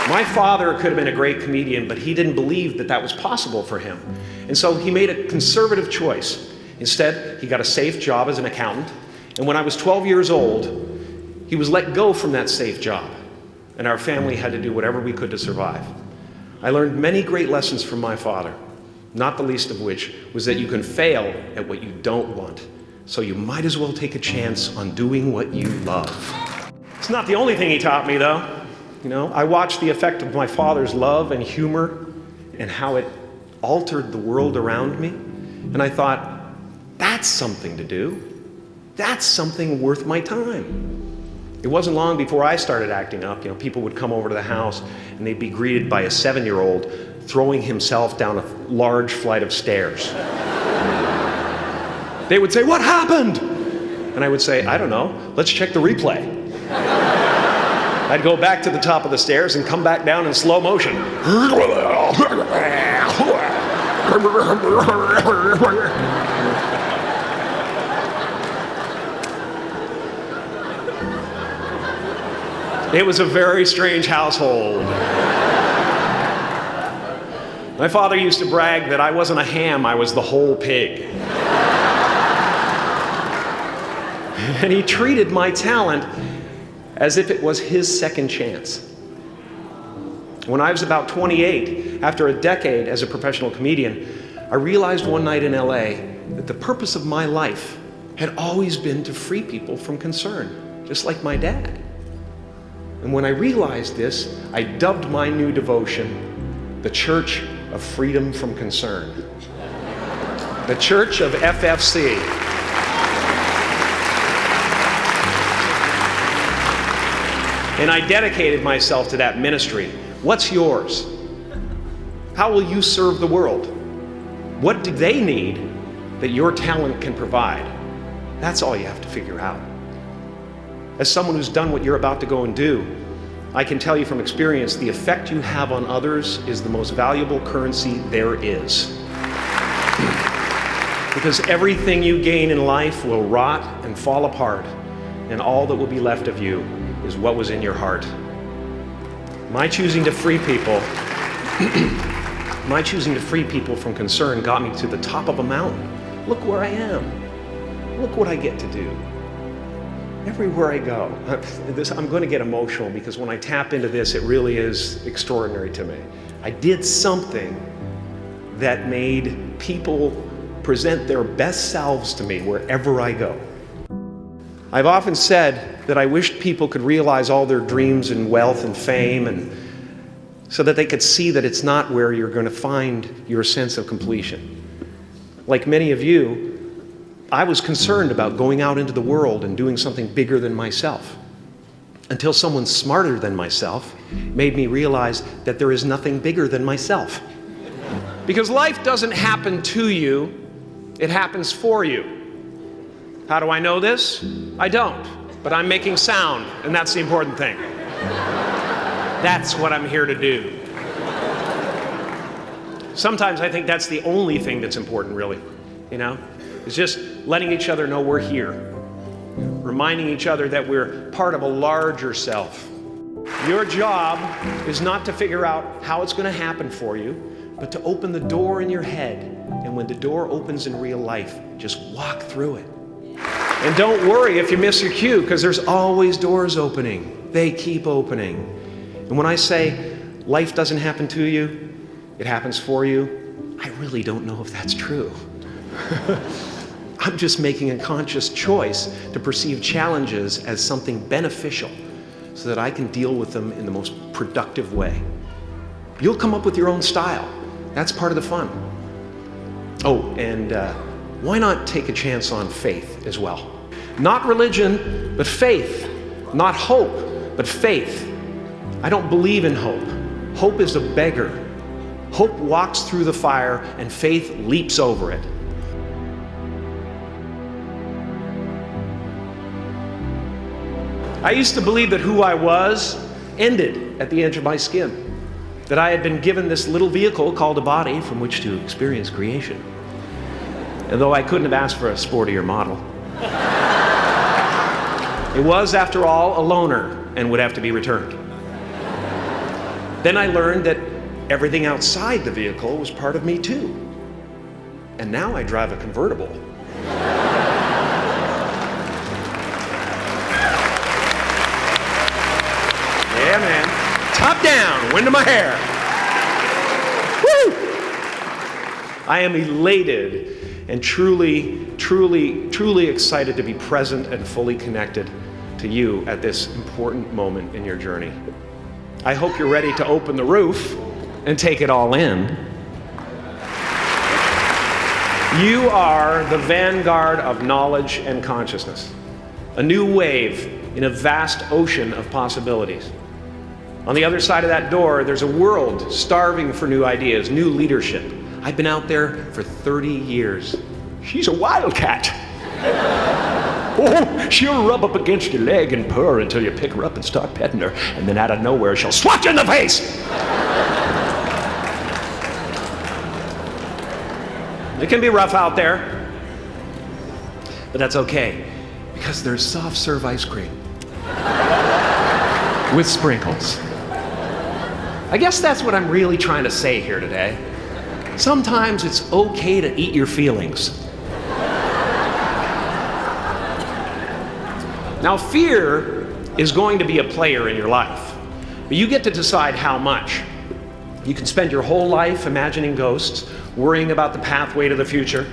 My father could have been a great comedian, but he didn't believe that that was possible for him. And so he made a conservative choice. Instead, he got a safe job as an accountant. And when I was 12 years old, he was let go from that safe job. And our family had to do whatever we could to survive. I learned many great lessons from my father, not the least of which was that you can fail at what you don't want. So you might as well take a chance on doing what you love. It's not the only thing he taught me, though. You know, I watched the effect of my father's love and humor and how it altered the world around me. And I thought, that's something to do. That's something worth my time. It wasn't long before I started acting up. You know, people would come over to the house and they'd be greeted by a 7-year-old throwing himself down a large flight of stairs. They would say, "What happened?" And I would say, "I don't know. Let's check the replay." I'd go back to the top of the stairs and come back down in slow motion. It was a very strange household. My father used to brag that I wasn't a ham, I was the whole pig. And he treated my talent as if it was his second chance. When I was about 28, after a decade as a professional comedian, I realized one night in LA that the purpose of my life had always been to free people from concern, just like my dad. And when I realized this, I dubbed my new devotion the Church of Freedom from Concern. The Church of FFC. And I dedicated myself to that ministry. What's yours? How will you serve the world? What do they need that your talent can provide? That's all you have to figure out. As someone who's done what you're about to go and do, I can tell you from experience, the effect you have on others is the most valuable currency there is. Because everything you gain in life will rot and fall apart, and all that will be left of you is what was in your heart. My choosing to free people from concern got me to the top of a mountain. Look where I am. Look what I get to do. Everywhere I go. I'm going to get emotional because when I tap into this, it really is extraordinary to me. I did something that made people present their best selves to me wherever I go. I've often said that I wished people could realize all their dreams and wealth and fame, and so that they could see that it's not where you're going to find your sense of completion. Like many of you, I was concerned about going out into the world and doing something bigger than myself, until someone smarter than myself made me realize that there is nothing bigger than myself. Because life doesn't happen to you, it happens for you. How do I know this? I don't, but I'm making sound, and that's the important thing. That's what I'm here to do. Sometimes I think that's the only thing that's important, really, you know? It's just letting each other know we're here, reminding each other that we're part of a larger self. Your job is not to figure out how it's going to happen for you, but to open the door in your head, and when the door opens in real life, just walk through it. And don't worry if you miss your cue, because there's always doors opening. They keep opening. And when I say life doesn't happen to you, it happens for you, I really don't know if that's true. I'm just making a conscious choice to perceive challenges as something beneficial so that I can deal with them in the most productive way. You'll come up with your own style. That's part of the fun. Oh, and why not take a chance on faith as well? Not religion, but faith. Not hope, but faith. I don't believe in hope. Hope is a beggar. Hope walks through the fire and faith leaps over it. I used to believe that who I was ended at the edge of my skin. That I had been given this little vehicle called a body from which to experience creation. And though I couldn't have asked for a sportier model, it was, after all, a loaner and would have to be returned. Then I learned that everything outside the vehicle was part of me too. And now I drive a convertible. Yeah, man. Top down, wind in my hair. Woo! I am elated and truly excited to be present and fully connected to you at this important moment in your journey. I hope you're ready to open the roof and take it all in. You are the vanguard of knowledge and consciousness, a new wave in a vast ocean of possibilities. On the other side of that door, there's a world starving for new ideas, new leadership. I've been out there for 30 years. She's a wildcat. Oh, she'll rub up against your leg and purr until you pick her up and start petting her, and then out of nowhere, she'll swat you in the face. It can be rough out there, but that's okay, because there's soft serve ice cream with sprinkles. I guess that's what I'm really trying to say here today. Sometimes it's okay to eat your feelings. Now, fear is going to be a player in your life, but you get to decide how much. You can spend your whole life imagining ghosts, worrying about the pathway to the future,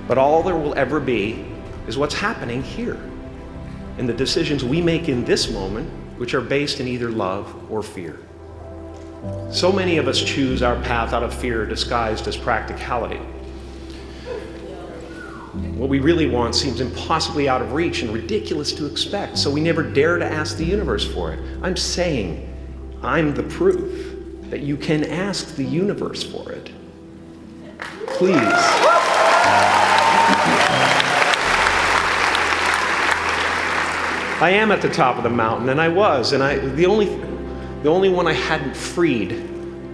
but all there will ever be is what's happening here, and the decisions we make in this moment, which are based in either love or fear. So many of us choose our path out of fear disguised as practicality. What we really want seems impossibly out of reach and ridiculous to expect, so we never dare to ask the universe for it. I'm saying I'm the proof that you can ask the universe for it. Please. I am at the top of the mountain, and I was, and the only one I hadn't freed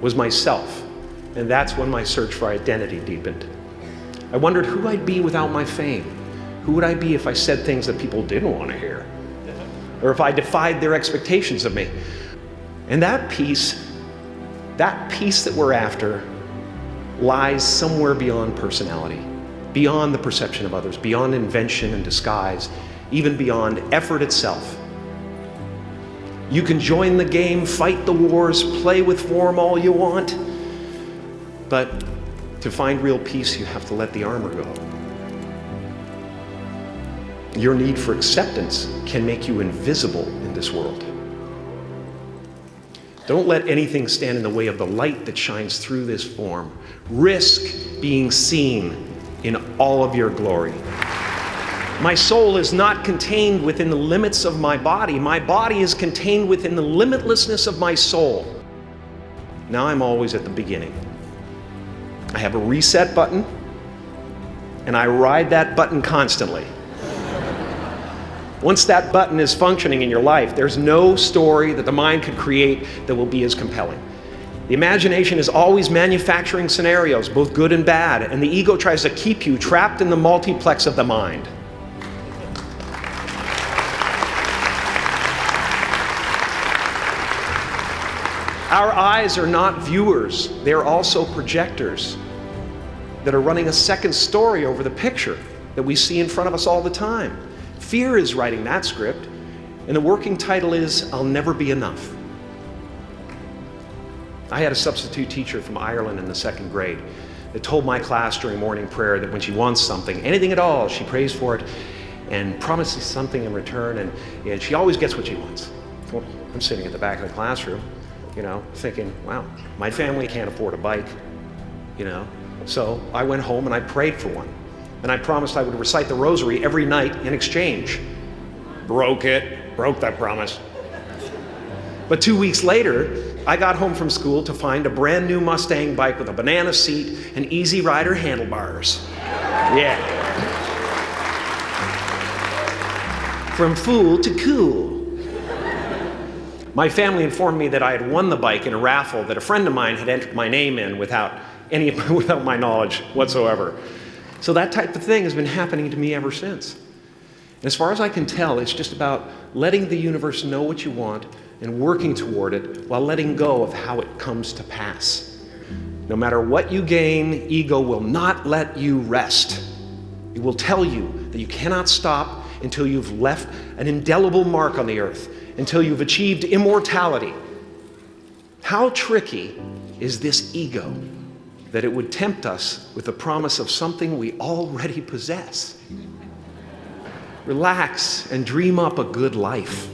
was myself, and that's when my search for identity deepened. I wondered who I'd be without my fame. Who would I be if I said things that people didn't want to hear? Or if I defied their expectations of me? And that peace that we're after lies somewhere beyond personality, beyond the perception of others, beyond invention and disguise, even beyond effort itself. You can join the game, fight the wars, play with form all you want, but to find real peace, you have to let the armor go. Your need for acceptance can make you invisible in this world. Don't let anything stand in the way of the light that shines through this form. Risk being seen in all of your glory. My soul is not contained within the limits of my body. My body is contained within the limitlessness of my soul. Now I'm always at the beginning. I have a reset button, and I ride that button constantly. Once that button is functioning in your life, there's no story that the mind could create that will be as compelling. The imagination is always manufacturing scenarios, both good and bad, and the ego tries to keep you trapped in the multiplex of the mind. Our eyes are not viewers, they're also projectors that are running a second story over the picture that we see in front of us all the time. Fear is writing that script, and the working title is, I'll Never Be Enough. I had a substitute teacher from Ireland in the 2nd grade that told my class during morning prayer that when she wants something, anything at all, she prays for it and promises something in return, and she always gets what she wants. Well, I'm sitting at the back of the classroom, thinking, wow, my family can't afford a bike, So I went home and I prayed for one. And I promised I would recite the rosary every night in exchange. Broke that promise. But 2 weeks later, I got home from school to find a brand new Mustang bike with a banana seat and Easy Rider handlebars. Yeah. From fool to cool. My family informed me that I had won the bike in a raffle that a friend of mine had entered my name in without my knowledge whatsoever. So that type of thing has been happening to me ever since. And as far as I can tell, it's just about letting the universe know what you want, and working toward it while letting go of how it comes to pass. No matter what you gain, ego will not let you rest. It will tell you that you cannot stop until you've left an indelible mark on the earth, until you've achieved immortality. How tricky is this ego that it would tempt us with the promise of something we already possess? Relax and dream up a good life.